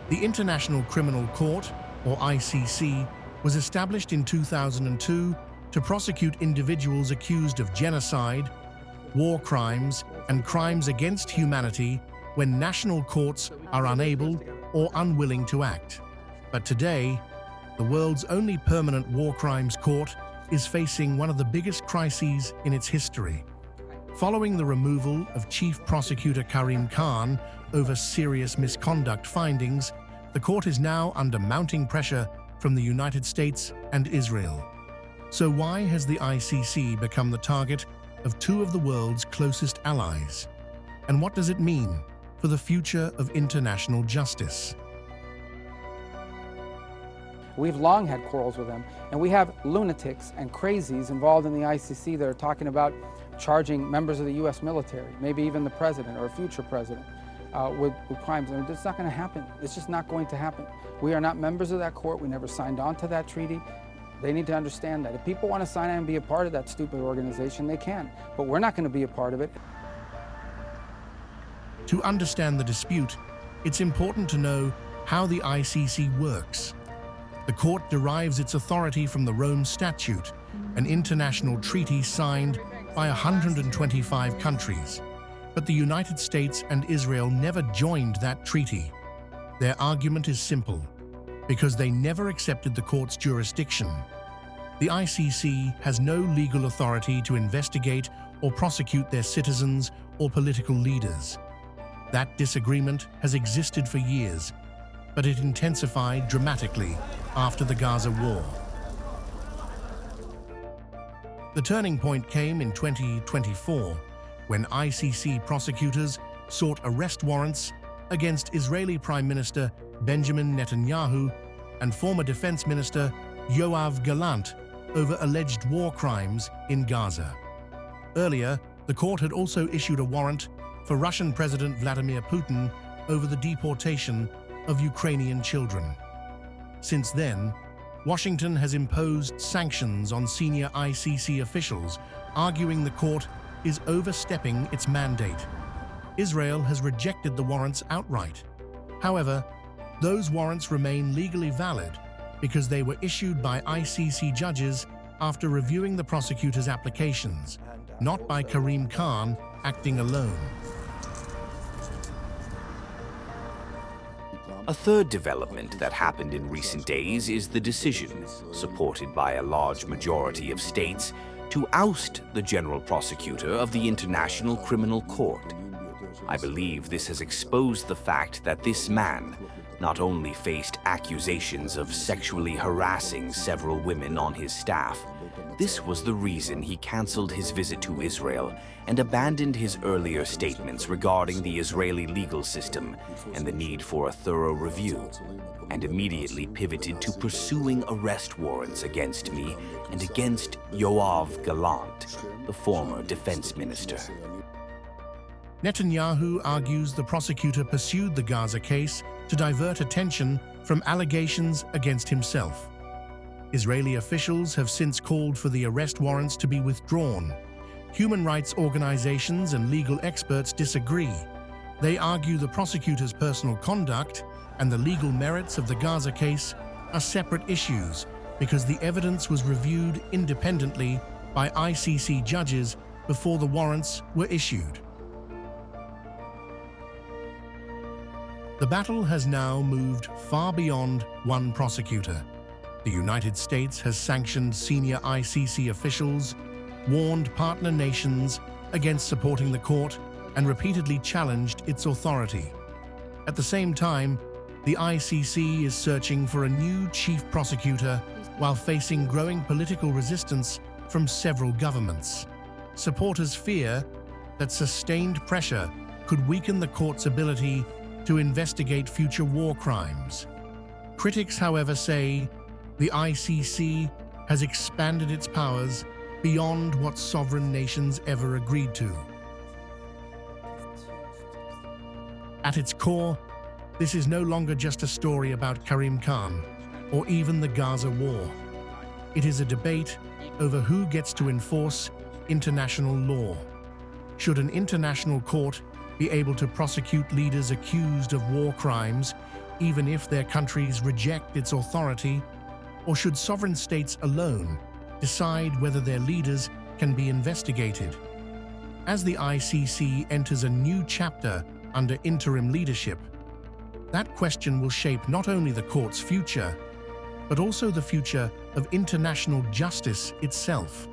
The International Criminal Court, or ICC, was established in 2002 to prosecute individuals accused of genocide, war crimes, and crimes against humanity when national courts are unable or unwilling to act. But today, the world's only permanent war crimes court is facing one of the biggest crises in its history. Following the removal of Chief Prosecutor Karim Khan over serious misconduct findings, the court is now under mounting pressure from the United States and Israel. So why has the ICC become the target of two of the world's closest allies? And what does it mean for the future of international justice? We've long had quarrels with them, and we have lunatics and crazies involved in the ICC that are talking about charging members of the U.S. military, maybe even the president or a future president, with crimes. And it's not going to happen. It's just not going to happen. We are not members of that court. We never signed on to that treaty. They need to understand that. If people want to sign on and be a part of that stupid organization, they can. But we're not going to be a part of it. To understand the dispute, it's important to know how the ICC works. The court derives its authority from the Rome Statute, an international treaty signed by 125 countries. But the United States and Israel never joined that treaty. Their argument is simple: because they never accepted the court's jurisdiction. The ICC has no legal authority to investigate or prosecute their citizens or political leaders. That disagreement has existed for years, but it intensified dramatically after the Gaza war. The turning point came in 2024, when ICC prosecutors sought arrest warrants against Israeli Prime Minister Benjamin Netanyahu and former Defense Minister Yoav Gallant over alleged war crimes in Gaza. Earlier, the court had also issued a warrant for Russian President Vladimir Putin over the deportation of Ukrainian children. Since then, Washington has imposed sanctions on senior ICC officials, arguing the court is overstepping its mandate. Israel has rejected the warrants outright. However, those warrants remain legally valid because they were issued by ICC judges after reviewing the prosecutor's applications, not by Karim Khan acting alone. A third development that happened in recent days is the decision, supported by a large majority of states, to oust the General Prosecutor of the International Criminal Court. I believe this has exposed the fact that this man not only faced accusations of sexually harassing several women on his staff, this was the reason he canceled his visit to Israel and abandoned his earlier statements regarding the Israeli legal system and the need for a thorough review, and immediately pivoted to pursuing arrest warrants against me and against Yoav Gallant, the former defense minister. Netanyahu argues the prosecutor pursued the Gaza case to divert attention from allegations against himself. Israeli officials have since called for the arrest warrants to be withdrawn. Human rights organizations and legal experts disagree. They argue the prosecutor's personal conduct and the legal merits of the Gaza case are separate issues because the evidence was reviewed independently by ICC judges before the warrants were issued. The battle has now moved far beyond one prosecutor. The United States has sanctioned senior ICC officials, warned partner nations against supporting the court, and repeatedly challenged its authority. At the same time, the ICC is searching for a new chief prosecutor while facing growing political resistance from several governments. Supporters fear that sustained pressure could weaken the court's ability to investigate future war crimes. Critics, however, say the ICC has expanded its powers beyond what sovereign nations ever agreed to. At its core, this is no longer just a story about Karim Khan or even the Gaza war. It is a debate over who gets to enforce international law. Should an international court be able to prosecute leaders accused of war crimes, even if their countries reject its authority? Or should sovereign states alone decide whether their leaders can be investigated? As the ICC enters a new chapter under interim leadership, that question will shape not only the court's future, but also the future of international justice itself.